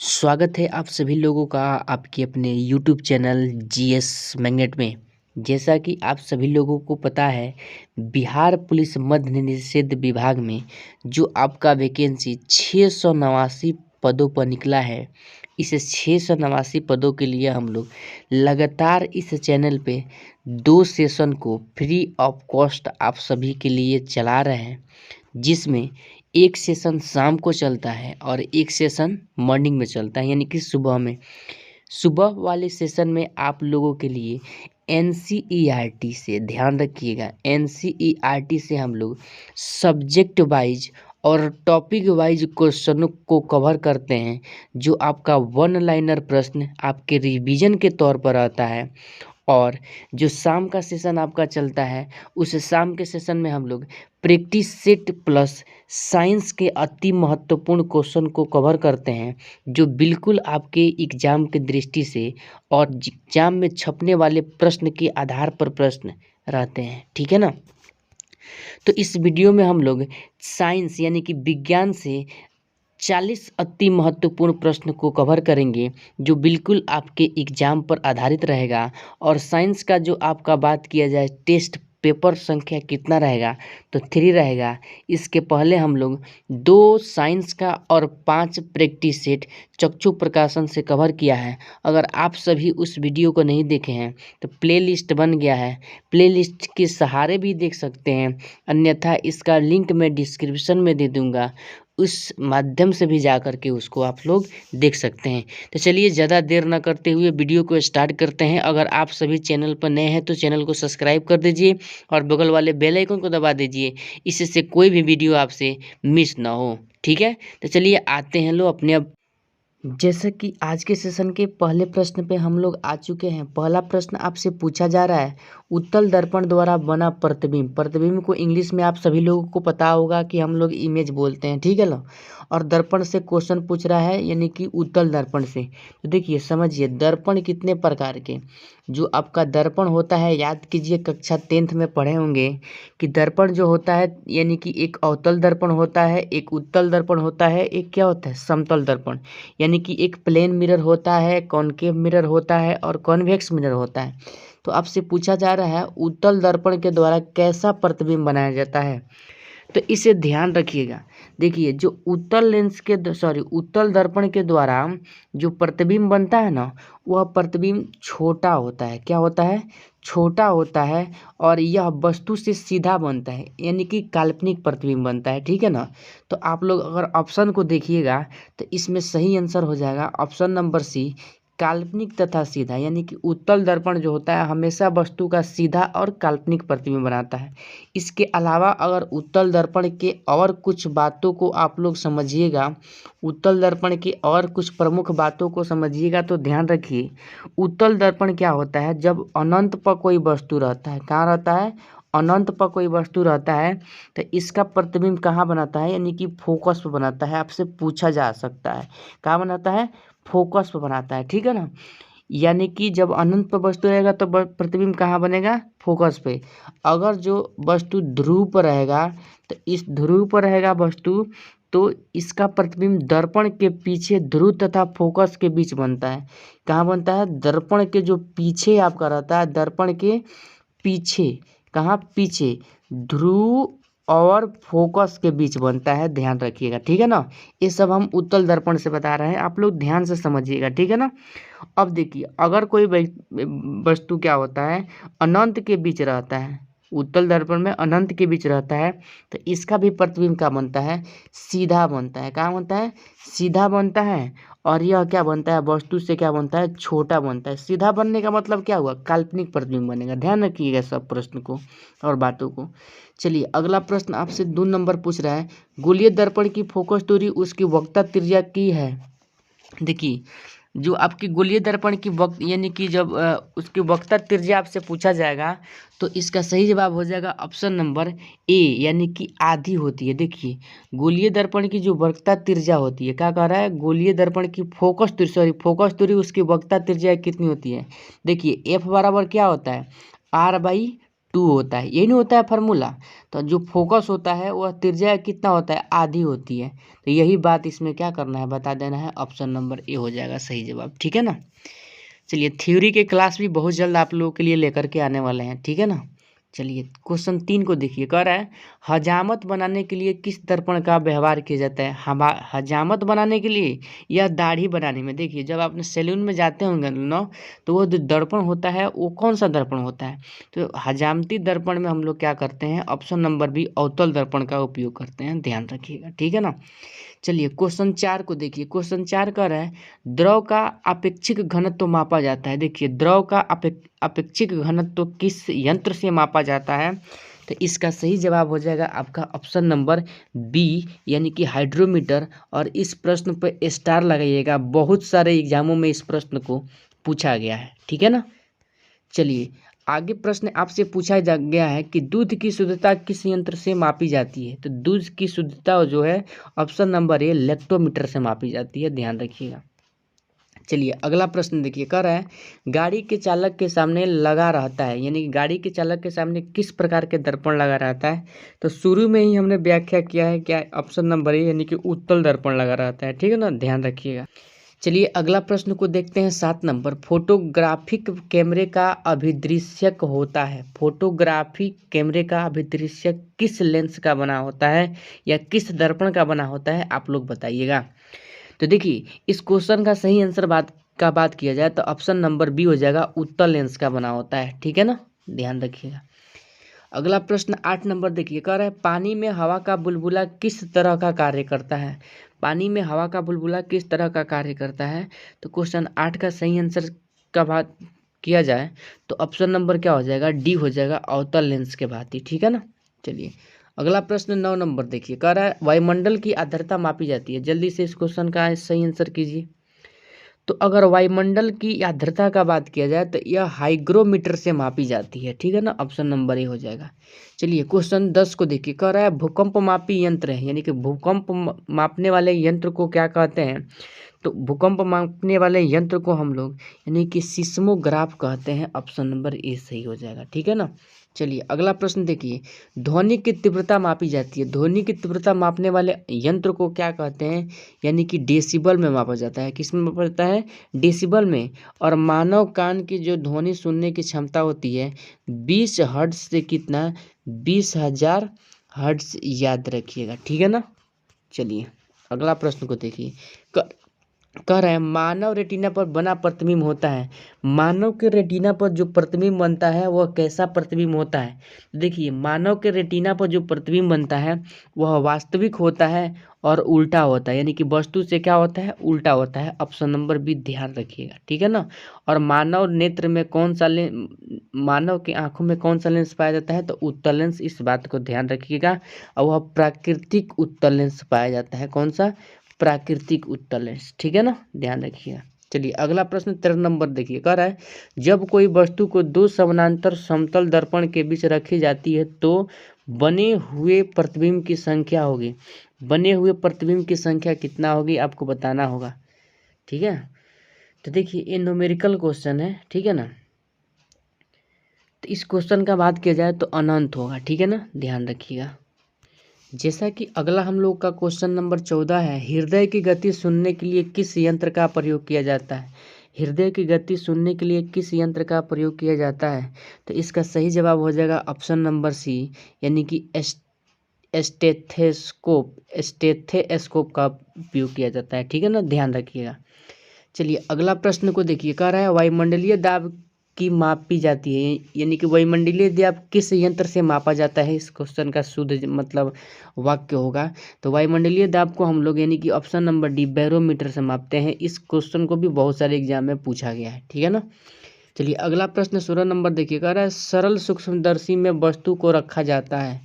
स्वागत है आप सभी लोगों का आपके अपने यूट्यूब चैनल जीएस मैग्नेट में। जैसा कि आप सभी लोगों को पता है, बिहार पुलिस मद्य निषेध विभाग में जो आपका वैकेंसी 689 पदों पर निकला है, इस 689 पदों के लिए हम लोग लगातार इस चैनल पे 2 सेशन को फ्री ऑफ कॉस्ट आप सभी के लिए चला रहे हैं, जिसमें एक सेशन शाम को चलता है और एक सेशन मॉर्निंग में चलता है, यानी कि सुबह में। सुबह वाले सेशन में आप लोगों के लिए एनसीईआरटी से, ध्यान रखिएगा, एनसीईआरटी से हम लोग सब्जेक्ट वाइज और टॉपिक वाइज क्वेश्चनों को कवर करते हैं, जो आपका वन लाइनर प्रश्न आपके रिवीजन के तौर पर आता है। और जो शाम का सेशन आपका चलता है, उस शाम के सेशन में हम लोग प्रैक्टिस सेट प्लस साइंस के अति महत्वपूर्ण क्वेश्चन को कवर करते हैं, जो बिल्कुल आपके एग्जाम की दृष्टि से और एग्जाम में छपने वाले प्रश्न के आधार पर प्रश्न रहते हैं, ठीक है ना। तो इस वीडियो में हम लोग साइंस यानी कि विज्ञान से 40 अति महत्वपूर्ण प्रश्न को कवर करेंगे, जो बिल्कुल आपके एग्जाम पर आधारित रहेगा। और साइंस का जो आपका बात किया जाए, टेस्ट पेपर संख्या कितना रहेगा, तो 3 रहेगा। इसके पहले हम लोग 2 साइंस का और 5 प्रैक्टिस सेट चक्षु प्रकाशन से कवर किया है। अगर आप सभी उस वीडियो को नहीं देखे हैं तो प्लेलिस्ट बन गया है, प्लेलिस्ट के सहारे भी देख सकते हैं, अन्यथा इसका लिंक मैं डिस्क्रिप्शन में दे दूंगा, उस माध्यम से भी जा कर के उसको आप लोग देख सकते हैं। तो चलिए ज़्यादा देर ना करते हुए वीडियो को स्टार्ट करते हैं। अगर आप सभी चैनल पर नए हैं तो चैनल को सब्सक्राइब कर दीजिए और बगल वाले बेल आइकन को दबा दीजिए, इससे कोई भी वीडियो आपसे मिस ना हो, ठीक है। तो चलिए आते हैं लोग अपने अब। जैसा कि आज के सेशन के पहले प्रश्न पे हम लोग आ चुके हैं। पहला प्रश्न आपसे पूछा जा रहा है, उत्तल दर्पण द्वारा बना प्रतिबिंब। प्रतिबिंब को इंग्लिश में आप सभी लोगों को पता होगा कि हम लोग इमेज बोलते हैं, ठीक है ना। और दर्पण से क्वेश्चन पूछ रहा है, यानी कि उत्तल दर्पण से। तो देखिए, समझिए, दर्पण कितने प्रकार के, जो आपका दर्पण होता है, याद कीजिए कक्षा 10th में पढ़े होंगे कि दर्पण जो होता है, यानी कि एक अवतल दर्पण होता है, एक उत्तल दर्पण होता है, एक क्या होता है, समतल दर्पण। यानी कि एक प्लेन मिरर होता है, कॉनकेव मिरर होता है और कॉन्वेक्स मिरर होता है। तो आपसे पूछा जा रहा है, उत्तल दर्पण के द्वारा कैसा प्रतिबिंब बनाया जाता है, तो इसे ध्यान रखिएगा। देखिए, जो उत्तल दर्पण के द्वारा जो प्रतिबिंब बनता है ना, वह प्रतिबिंब छोटा होता है। क्या होता है? छोटा होता है। और यह वस्तु से सीधा बनता है, यानी कि काल्पनिक प्रतिबिंब बनता है, ठीक है ना। तो आप लोग अगर ऑप्शन को देखिएगा तो इसमें सही आंसर हो जाएगा ऑप्शन नंबर सी, काल्पनिक तथा सीधा। यानी कि उत्तल दर्पण जो होता है हमेशा वस्तु का सीधा और काल्पनिक प्रतिबिंब बनाता है। इसके अलावा अगर उत्तल दर्पण के और कुछ बातों को आप लोग समझिएगा, उत्तल दर्पण की और कुछ प्रमुख बातों को समझिएगा, तो ध्यान रखिए, उत्तल दर्पण क्या होता है, जब अनंत पर कोई वस्तु रहता है, कहाँ रहता है, अनंत पर कोई वस्तु रहता है, तो इसका प्रतिबिंब कहाँ बनाता है, यानी कि फोकस पर बनाता है। आपसे पूछा जा सकता है, कहाँ बनाता है, फोकस पर बनाता है, ठीक है ना। यानी कि जब अनंत पर वस्तु रहेगा तो प्रतिबिंब कहाँ बनेगा, फोकस पे। अगर जो वस्तु ध्रुव पर रहेगा, तो इस ध्रुव पर रहेगा वस्तु, तो इसका प्रतिबिंब दर्पण के पीछे ध्रुव तथा फोकस के बीच बनता है। कहाँ बनता है, दर्पण के जो पीछे आपका रहता है, दर्पण के पीछे, कहाँ पीछे, ध्रुव और फोकस के बीच बनता है, ध्यान रखिएगा, ठीक है ना। ये सब हम उत्तल दर्पण से बता रहे हैं, आप लोग ध्यान से समझिएगा, ठीक है ना। अब देखिए, अगर कोई वस्तु क्या होता है, अनंत के बीच रहता है, उत्तल दर्पण में अनंत के बीच रहता है, तो इसका भी प्रतिबिंब क्या बनता है, सीधा बनता है। कहाँ बनता है, सीधा बनता है। और यह क्या बनता है, वस्तु से क्या बनता है, छोटा बनता है। सीधा बनने का मतलब क्या हुआ, काल्पनिक प्रतिबिंब बनेगा। ध्यान रखिएगा सब प्रश्न को और बातों को। चलिए, अगला प्रश्न आपसे 2 नंबर पूछ रहा है, गोलीय दर्पण की फोकस दूरी उसकी वक्रता त्रिज्या की है। देखिए, जो आपकी गोलीय दर्पण की वक्त, यानी कि जब उसकी वक्रता त्रिज्या आपसे पूछा जाएगा, तो इसका सही जवाब हो जाएगा ऑप्शन नंबर ए, यानी कि आधी होती है। देखिए, गोलीय दर्पण की जो वक्रता त्रिज्या होती है, क्या कह रहा है, गोलीय दर्पण की फोकस दूरी उसकी वक्रता त्रिज्या कितनी होती है। देखिए, एफ बराबर क्या होता है, R/2 टू होता है, यही नहीं होता है फार्मूला। तो जो फोकस होता है वह त्रिज्या कितना होता है, आधी होती है। तो यही बात इसमें क्या करना है, बता देना है। ऑप्शन नंबर ए हो जाएगा सही जवाब, ठीक है ना। चलिए थ्योरी के क्लास भी बहुत जल्द आप लोगों के लिए लेकर के आने वाले हैं, ठीक है ना। चलिए क्वेश्चन 3 को देखिए, कह रहा है हजामत बनाने के लिए किस दर्पण का व्यवहार किया जाता है। हम हजामत बनाने के लिए या दाढ़ी बनाने में। देखिए जब आपने सैलून में जाते होंगे ना, तो वो जो दर्पण होता है वो कौन सा दर्पण होता है। तो हजामती दर्पण में हम लोग क्या करते हैं, ऑप्शन नंबर बी अवतल दर्पण का उपयोग करते हैं, ध्यान रखिएगा, ठीक है ना। चलिए क्वेश्चन 4 को देखिए, क्वेश्चन 4 कह रहा है द्रव का अपेक्षिक घनत्व मापा जाता है। देखिए द्रव का अपेक्षिक घनत्व किस यंत्र से मापा जाता है। तो इसका सही जवाब हो जाएगा आपका ऑप्शन नंबर बी, यानी कि हाइड्रोमीटर। और इस प्रश्न पर स्टार लगाइएगा, बहुत सारे एग्जामों में इस प्रश्न को पूछा गया है, ठीक है ना। चलिए आगे प्रश्न आपसे पूछा गया है कि दूध की शुद्धता किस यंत्र से मापी जाती है। तो दूध की शुद्धता जो है ऑप्शन नंबर ए लैक्टोमीटर से मापी जाती है, ध्यान रखिएगा। चलिए अगला प्रश्न देखिए, कह रहा है गाड़ी के चालक के सामने लगा रहता है, यानी कि गाड़ी के चालक के सामने किस प्रकार के दर्पण लगा रहता है। तो शुरू में ही हमने व्याख्या किया है क्या, ऑप्शन नंबर ए यानी कि उत्तल दर्पण लगा रहता है, ठीक है ना, ध्यान रखिएगा। चलिए अगला प्रश्न को देखते हैं 7 नंबर, फोटोग्राफिक कैमरे का अभिदृश्यक होता है। फोटोग्राफिक कैमरे का अभिदृश्यक किस लेंस का बना होता है या किस दर्पण का बना होता है, आप लोग बताइएगा। तो देखिए इस क्वेश्चन का सही आंसर बात किया जाए तो ऑप्शन नंबर बी हो जाएगा, उत्तल लेंस का बना होता है, ठीक है ना, ध्यान रखिएगा। अगला प्रश्न 8 नंबर देखिए, कह रहा है पानी में हवा का बुलबुला किस तरह का कार्य करता है। पानी में हवा का बुलबुला किस तरह का कार्य करता है। तो क्वेश्चन 8 का सही आंसर का बात किया जाए तो ऑप्शन नंबर क्या हो जाएगा, डी हो जाएगा, अवतल लेंस के भांति, ठीक है ना। चलिए अगला प्रश्न 9 नंबर देखिए, कह रहा है वायुमंडल की आर्द्रता मापी जाती है। जल्दी से इस क्वेश्चन का सही आंसर कीजिए। तो अगर वायुमंडल की आर्द्रता का बात किया जाए तो यह हाइग्रोमीटर से मापी जाती है, ठीक है ना, ऑप्शन नंबर ए हो जाएगा। चलिए क्वेश्चन 10 को देखिए, कह रहा है भूकंप मापी यंत्र है, यानी कि भूकंप मापने वाले यंत्र को क्या कहते हैं। तो भूकंप मापने वाले यंत्र को हम लोग यानी कि सिस्मोग्राफ कहते हैं, ऑप्शन नंबर ए सही हो जाएगा, ठीक है ना। चलिए अगला प्रश्न देखिए, ध्वनि की तीव्रता मापी जाती है। ध्वनि की तीव्रता मापने वाले यंत्र को क्या कहते हैं, यानी कि डेसिबल में मापा जाता है। किस में मापा जाता है, डेसिबल में। और मानव कान की जो ध्वनि सुनने की क्षमता होती है 20 हर्ट्ज से कितना, 20,000 हर्ट्ज, याद रखिएगा, ठीक है ना। चलिए अगला प्रश्न को देखिए, कह रहा है मानव रेटिना पर बना प्रतिबिंब होता है। मानव के रेटिना पर जो प्रतिबिंब बनता है वह कैसा प्रतिबिंब होता है। देखिए मानव के रेटिना पर जो प्रतिबिंब बनता है वह वास्तविक होता है और उल्टा होता है, यानी कि वस्तु से क्या होता है, उल्टा होता है, ऑप्शन नंबर बी ध्यान रखिएगा, ठीक है ना। और मानव नेत्र में कौन सा मानव की आंखों में कौन सा लेंस पाया जाता है, तो उत्तल लेंस, इस बात को ध्यान रखिएगा। और वह प्राकृतिक उत्तल लेंस पाया जाता है, कौन सा, प्राकृतिक उत्तल लेंस, ठीक है ना, ध्यान रखिएगा। चलिए अगला प्रश्न 13 नंबर देखिए, कह रहा है जब कोई वस्तु को दो समानांतर समतल दर्पण के बीच रखी जाती है तो बने हुए प्रतिबिंब की संख्या होगी। बने हुए प्रतिबिंब की संख्या कितना होगी आपको बताना होगा, ठीक है। तो देखिए ये न्यूमेरिकल क्वेश्चन है, ठीक है ना। तो इस क्वेश्चन का बात किया जाए तो अनंत होगा, ठीक है ना, ध्यान रखिएगा। जैसा कि अगला हम लोग का क्वेश्चन नंबर 14 है, हृदय की गति सुनने के लिए किस यंत्र का प्रयोग किया जाता है। हृदय की गति सुनने के लिए किस यंत्र का प्रयोग किया जाता है। तो इसका सही जवाब हो जाएगा ऑप्शन नंबर सी, यानी कि स्टेथेस्कोप का उपयोग किया जाता है, ठीक है ना, ध्यान रखिएगा। चलिए अगला प्रश्न को देखिए, कह रहा है वायुमंडलीय दाब की मापी जाती है, यानी कि वायुमंडलीय दाब किस यंत्र से मापा जाता है। इस क्वेश्चन का शुद्ध मतलब वाक्य होगा। तो वायुमंडलीय दाब को हम लोग यानी कि ऑप्शन नंबर डी बैरोमीटर से मापते हैं। इस क्वेश्चन को भी बहुत सारे एग्जाम में पूछा गया है, ठीक है ना। चलिए अगला प्रश्न 16 नंबर देखिए, कह रहा है सरल सूक्ष्मदर्शी में वस्तु को रखा जाता है।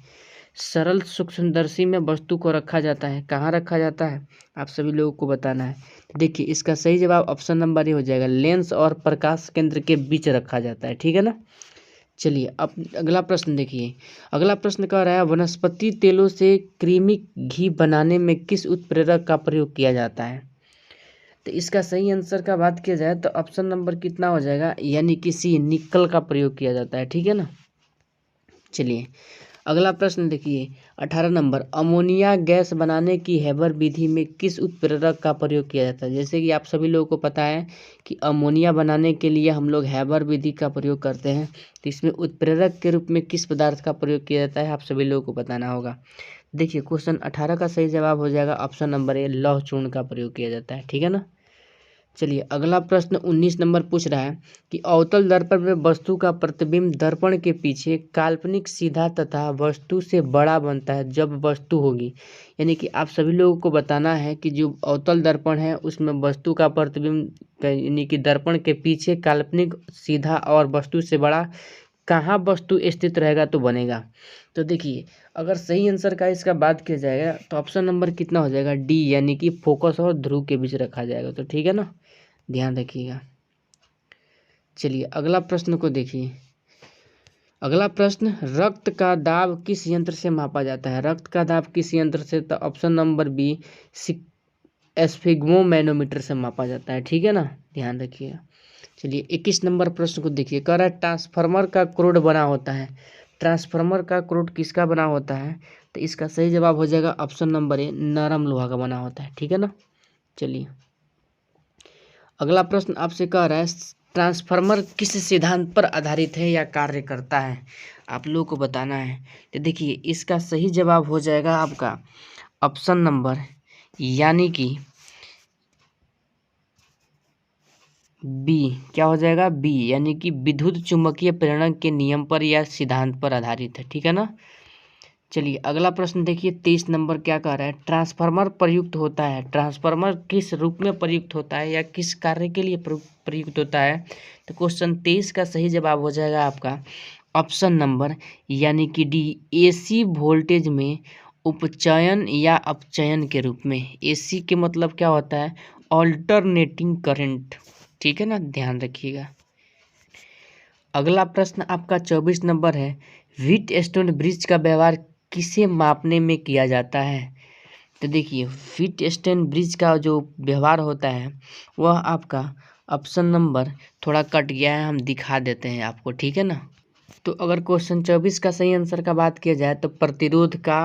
सरल सूक्ष्मदर्शी में वस्तु को रखा जाता है, कहाँ रखा जाता है आप सभी लोगों को बताना है। देखिए इसका सही जवाब ऑप्शन नंबर ए हो जाएगा, लेंस और प्रकाश केंद्र के बीच रखा जाता है, ठीक है ना। चलिए अब अगला प्रश्न देखिए, अगला प्रश्न कह रहा है वनस्पति तेलों से कृमि घी बनाने में किस उत्प्रेरक का प्रयोग किया जाता है। तो इसका सही आंसर का बात किया जाए तो ऑप्शन नंबर कितना हो जाएगा, यानी कि सी, निकल का प्रयोग किया जाता है, ठीक है ना। चलिए अगला प्रश्न देखिए 18 नंबर, अमोनिया गैस बनाने की हैबर विधि में किस उत्प्रेरक का प्रयोग किया जाता है। जैसे कि आप सभी लोगों को पता है कि अमोनिया बनाने के लिए हम लोग हैबर विधि का प्रयोग करते हैं, तो इसमें उत्प्रेरक के रूप में किस पदार्थ का प्रयोग किया जाता है आप सभी लोगों को बताना होगा। देखिए क्वेश्चन 18 का सही जवाब हो जाएगा ऑप्शन नंबर ए, लौह चूर्ण का प्रयोग किया जाता है। ठीक है ना। चलिए अगला प्रश्न 19 नंबर पूछ रहा है कि अवतल दर्पण में वस्तु का प्रतिबिंब दर्पण के पीछे काल्पनिक सीधा तथा वस्तु से बड़ा बनता है जब वस्तु होगी। यानी कि आप सभी लोगों को बताना है कि जो अवतल दर्पण है उसमें वस्तु का प्रतिबिंब यानी कि दर्पण के पीछे काल्पनिक सीधा और वस्तु से बड़ा कहाँ वस्तु स्थित रहेगा तो बनेगा। तो देखिए अगर सही आंसर का इसका बात किया जाएगा तो ऑप्शन नंबर कितना हो जाएगा, डी, यानी कि फोकस और ध्रुव के बीच रखा जाएगा। तो ठीक है ना, ध्यान रखिएगा। चलिए अगला प्रश्न को देखिए। अगला प्रश्न, रक्त का दाब किस यंत्र से मापा जाता है। रक्त का दाब किस यंत्र से, तो ऑप्शन नंबर बी, एस्फिग्मोमैनोमीटर से मापा जाता है। ठीक है ना, ध्यान रखिएगा। चलिए 21 नंबर प्रश्न को देखिए। कह रहा है ट्रांसफार्मर का क्रोड बना होता है। ट्रांसफार्मर का क्रोड किसका बना होता है, तो इसका सही जवाब हो जाएगा ऑप्शन नंबर ए, नरम लोहा का बना होता है। ठीक है ना। चलिए अगला प्रश्न आपसे कह रहा है ट्रांसफार्मर किस सिद्धांत पर आधारित है या कार्य करता है, आप लोगों को बताना है। तो देखिए इसका सही जवाब हो जाएगा आपका ऑप्शन नंबर यानी कि बी, क्या हो जाएगा, बी, यानी कि विद्युत चुम्बकीय प्रेरण के नियम पर या सिद्धांत पर आधारित है। ठीक है ना। चलिए अगला प्रश्न देखिए 23 नंबर क्या कह रहा है, ट्रांसफार्मर प्रयुक्त होता है। ट्रांसफार्मर किस रूप में प्रयुक्त होता है या किस कार्य के लिए प्रयुक्त होता है, तो क्वेश्चन 23 का सही जवाब हो जाएगा आपका ऑप्शन नंबर यानी कि डी, एसी वोल्टेज में उपचयन या अपचयन के रूप में। एसी के मतलब क्या होता है, ऑल्टरनेटिंग करंट। ठीक है ना, ध्यान रखिएगा। अगला प्रश्न आपका 24 नंबर है, व्हीटस्टोन ब्रिज का व्यवहार किसे मापने में किया जाता है। तो देखिए व्हीटस्टोन ब्रिज का जो व्यवहार होता है वह आपका ऑप्शन नंबर थोड़ा कट गया है, हम दिखा देते हैं आपको। ठीक है ना। तो अगर क्वेश्चन 24 का सही आंसर का बात किया जाए तो प्रतिरोध का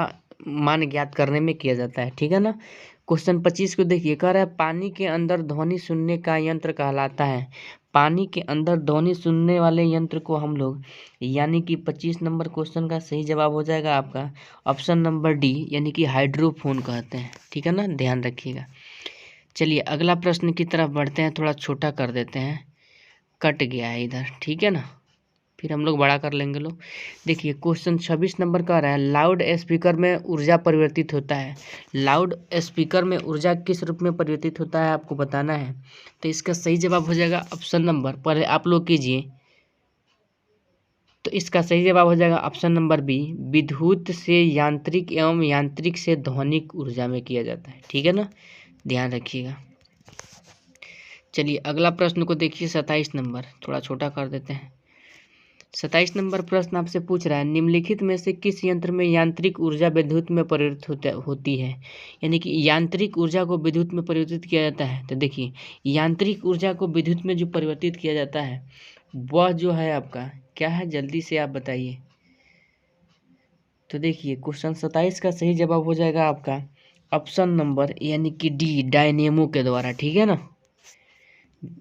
मान ज्ञात करने में किया जाता है। ठीक है ना। क्वेश्चन 25 को देखिए। कह रहा है पानी के अंदर ध्वनि सुनने का यंत्र कहलाता है। पानी के अंदर ध्वनि सुनने वाले यंत्र को हम लोग यानी कि 25 नंबर क्वेश्चन का सही जवाब हो जाएगा आपका ऑप्शन नंबर डी, यानी कि हाइड्रोफोन कहते हैं। ठीक है ना, ध्यान रखिएगा। चलिए अगला प्रश्न की तरफ बढ़ते हैं, थोड़ा छोटा कर देते हैं, कट गया है इधर। ठीक है ना, फिर हम लोग बड़ा कर लेंगे लोग। देखिए क्वेश्चन 26 नंबर का रहा है, लाउड स्पीकर में ऊर्जा परिवर्तित होता है। लाउड स्पीकर में ऊर्जा किस रूप में परिवर्तित होता है आपको बताना है। तो इसका सही जवाब हो जाएगा ऑप्शन नंबर, पहले आप लोग कीजिए, तो इसका सही जवाब हो जाएगा ऑप्शन नंबर बी, विद्युत से यांत्रिक एवं यांत्रिक से ध्वनिक ऊर्जा में किया जाता है। ठीक है ना, ध्यान रखिएगा। चलिए अगला प्रश्न को देखिए 27 नंबर, थोड़ा छोटा कर देते हैं। 27 नंबर प्रश्न आपसे पूछ रहा है, निम्नलिखित में से किस यंत्र में यांत्रिक ऊर्जा विद्युत में परिवर्तित होती है। यानी कि यांत्रिक ऊर्जा को विद्युत में परिवर्तित किया जाता है। तो देखिए यांत्रिक ऊर्जा को विद्युत में जो परिवर्तित किया जाता है वह जो है आपका क्या है, जल्दी से आप बताइए। तो देखिए क्वेश्चन 27 का सही जवाब हो जाएगा आपका ऑप्शन नंबर यानी कि डी, डायनेमो के द्वारा। ठीक है ना,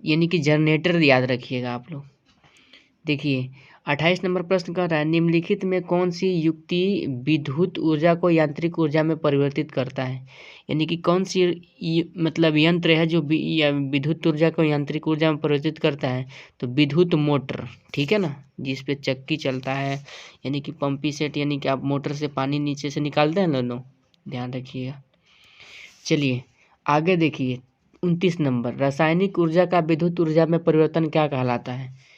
यानी कि जनरेटर, याद रखिएगा आप लोग। देखिए 28 नंबर प्रश्न कर रहा है, निम्नलिखित में कौन सी युक्ति विद्युत ऊर्जा को यांत्रिक ऊर्जा में परिवर्तित करता है। यानी कि कौन सी मतलब यंत्र है जो विद्युत ऊर्जा को यांत्रिक ऊर्जा में परिवर्तित करता है, तो विद्युत मोटर। ठीक है ना, जिस पे चक्की चलता है, यानी कि पंपी सेट, यानी कि आप मोटर से पानी नीचे से निकालते हैं दोनों, ध्यान रखिएगा। चलिए आगे देखिए 29 नंबर, रासायनिक ऊर्जा का विद्युत ऊर्जा में परिवर्तन क्या कहलाता है।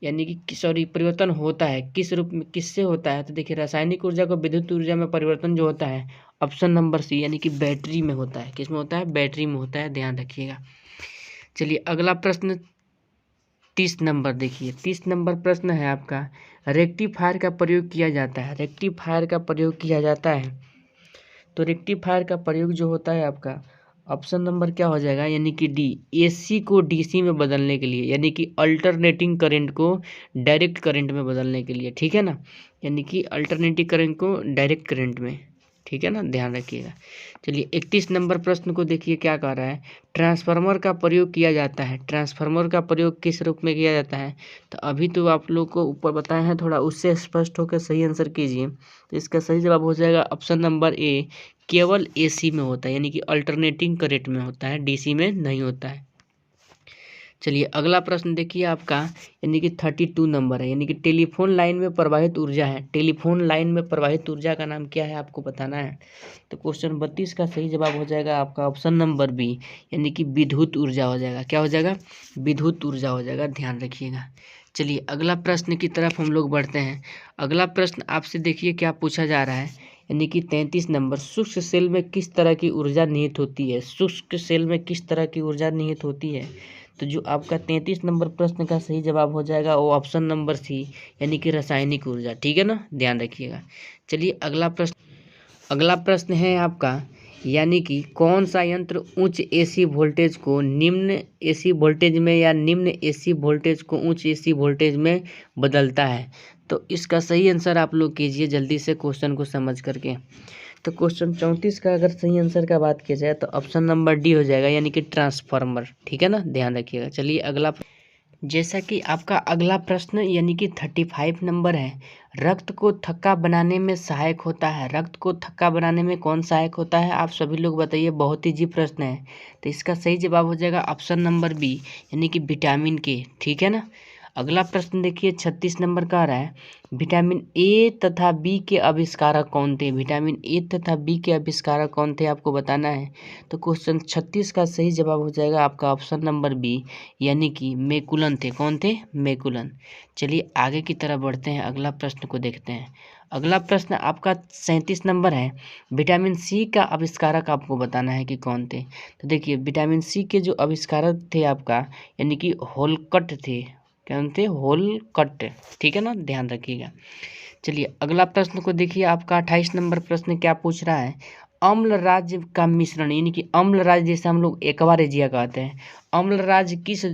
यानी कि सॉरी परिवर्तन होता है किस रूप में, किससे होता है। तो देखिए रासायनिक ऊर्जा को विद्युत ऊर्जा में परिवर्तन जो होता है ऑप्शन नंबर सी, यानी कि बैटरी में होता है। किस में होता है, बैटरी में होता है, ध्यान रखिएगा। चलिए अगला प्रश्न 30 नंबर देखिए। 30 नंबर प्रश्न है आपका, रेक्टिफायर का प्रयोग किया जाता है। रेक्टिफायर का प्रयोग किया जाता है, तो रेक्टिफायर का प्रयोग जो होता है आपका ऑप्शन नंबर क्या हो जाएगा, यानी कि डी, एसी को डीसी में बदलने के लिए, यानी कि अल्टरनेटिंग करंट को डायरेक्ट करंट में बदलने के लिए, ठीक है ना, यानी कि अल्टरनेटिंग करंट को डायरेक्ट करंट में, ठीक है ना, ध्यान रखिएगा। चलिए 31 नंबर प्रश्न को देखिए क्या कह रहा है, ट्रांसफार्मर का प्रयोग किया जाता है, ट्रांसफार्मर का प्रयोग किस रूप में किया जाता है। तो अभी तो आप लोग को ऊपर बताए हैं, थोड़ा उससे स्पष्ट होकर सही आंसर कीजिए। तो इसका सही जवाब हो जाएगा ऑप्शन नंबर ए, केवल एसी में होता है, यानी कि अल्टरनेटिंग करंट में होता है, डीसी में नहीं होता है। चलिए अगला प्रश्न देखिए आपका, यानी कि 32 नंबर है, यानी कि टेलीफोन लाइन में प्रवाहित ऊर्जा है, टेलीफोन लाइन में प्रवाहित ऊर्जा का नाम क्या है आपको बताना है। तो क्वेश्चन 32 का सही जवाब हो जाएगा आपका ऑप्शन नंबर बी, यानी कि विद्युत ऊर्जा हो जाएगा। क्या हो जाएगा, विद्युत ऊर्जा हो जाएगा, ध्यान रखिएगा। चलिए अगला प्रश्न की तरफ हम लोग बढ़ते हैं। अगला प्रश्न आपसे देखिए क्या पूछा जा रहा है, यानी कि 33 नंबर, शुष्क सेल में किस तरह की ऊर्जा निहित होती है, शुष्क सेल में किस तरह की ऊर्जा निहित होती है। तो जो आपका 33 नंबर प्रश्न का सही जवाब हो जाएगा वो ऑप्शन नंबर सी, यानी कि रासायनिक ऊर्जा, ठीक है ना, ध्यान रखिएगा। चलिए अगला प्रश्न है आपका, यानी कि कौन सा यंत्र उच्च एसी वोल्टेज को निम्न एसी वोल्टेज में या निम्न एसी वोल्टेज को उच्च एसी वोल्टेज में बदलता है। तो इसका सही आंसर आप लोग कीजिए जल्दी से क्वेश्चन को समझ करके। तो क्वेश्चन 34 का अगर सही आंसर का बात किया जाए तो ऑप्शन नंबर डी हो जाएगा, यानी कि ट्रांसफार्मर, ठीक है ना, ध्यान रखिएगा। चलिए अगला, जैसा कि आपका अगला प्रश्न यानी कि 35 नंबर है, रक्त को थक्का बनाने में सहायक होता है, रक्त को थक्का बनाने में कौन सहायक होता है आप सभी लोग बताइए, बहुत ही इजी प्रश्न है। तो इसका सही जवाब हो जाएगा ऑप्शन नंबर बी, यानी कि विटामिन के, ठीक है ना। अगला प्रश्न देखिए 36 नंबर का आ रहा है, विटामिन ए तथा बी के आविष्कारक कौन थे, विटामिन ए तथा बी के आविष्कारक कौन थे आपको बताना है। तो क्वेश्चन 36 का सही जवाब हो जाएगा आपका ऑप्शन नंबर बी, यानी कि मैकुलन थे, कौन थे, मैकुलन। चलिए आगे की तरफ बढ़ते हैं, अगला प्रश्न को देखते हैं। अगला प्रश्न आपका 37 नंबर है, विटामिन सी का आविष्कारक आपको बताना है कि कौन थे। तो देखिए विटामिन सी के जो आविष्कारक थे आपका, यानी कि होलकट थे, कौन थे, होलकट, ठीक है ना, ध्यान रखिएगा। चलिए अगला प्रश्न को देखिए आपका 28 नंबर प्रश्न क्या पूछ रहा है, अम्ल राज्य का मिश्रण, यानी कि अम्ल राज्य जैसे हम लोग एक्वारेजिया कहते हैं, अम्ल राज्य किस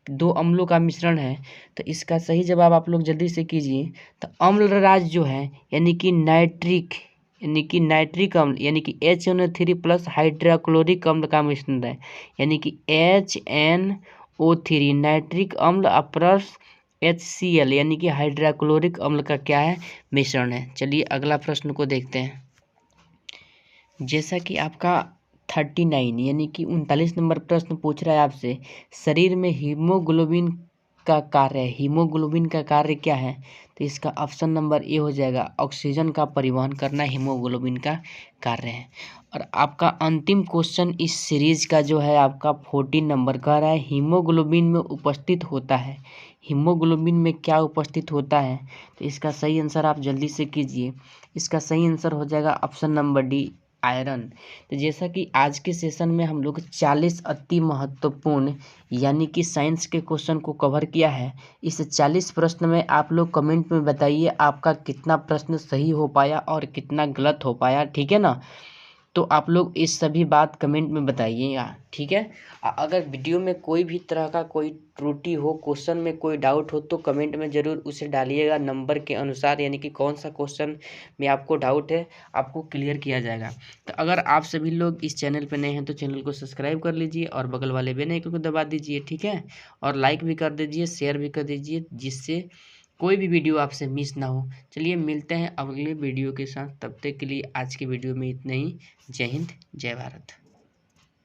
दो अम्लों का मिश्रण है। तो इसका सही जवाब आप लोग जल्दी से कीजिए। तो अम्ल राज्य जो है, यानी कि नाइट्रिक अम्ल, यानी कि HNO3 प्लस हाइड्रोक्लोरिक अम्ल का मिश्रण है, यानी कि HNO3 नाइट्रिक अम्ल प्लस HCl, यानी कि हाइड्रोक्लोरिक अम्ल का क्या है, मिश्रण है। चलिए अगला प्रश्न को देखते हैं। जैसा कि आपका 39 यानी कि 39 नंबर प्रश्न पूछ रहा है आपसे, शरीर में हीमोग्लोबिन का कार्य है, हीमोग्लोबिन का कार्य क्या है। तो इसका ऑप्शन नंबर ए हो जाएगा, ऑक्सीजन का परिवहन करना हीमोग्लोबिन का कार्य है। और आपका अंतिम क्वेश्चन इस सीरीज का जो है आपका 14 नंबर का रहा है, हीमोग्लोबिन में उपस्थित होता है, हीमोग्लोबिन में क्या उपस्थित होता है। तो इसका सही आंसर आप जल्दी से कीजिए। इसका सही आंसर हो जाएगा ऑप्शन नंबर डी, आयरन। तो जैसा कि आज के सेशन में हम लोग 40 अति महत्वपूर्ण यानी कि साइंस के क्वेश्चन को कवर किया है। इस 40 प्रश्न में आप लोग कमेंट में बताइए आपका कितना प्रश्न सही हो पाया और कितना गलत हो पाया, ठीक है ना। तो आप लोग इस सभी बात कमेंट में बताइएगा, ठीक है। अगर वीडियो में कोई भी तरह का कोई त्रुटि हो, क्वेश्चन में कोई डाउट हो तो कमेंट में ज़रूर उसे डालिएगा नंबर के अनुसार, यानी कि कौन सा क्वेश्चन में आपको डाउट है आपको क्लियर किया जाएगा। तो अगर आप सभी लोग इस चैनल पर नए हैं तो चैनल को सब्सक्राइब कर लीजिए और बगल वाले बेल आइकन को दबा दीजिए, ठीक है। और लाइक भी कर दीजिए, शेयर भी कर दीजिए, जिससे कोई भी वीडियो आपसे मिस ना हो। चलिए मिलते हैं अगले वीडियो के साथ, तब तक के लिए आज के वीडियो में इतना ही। जय हिंद, जय भारत।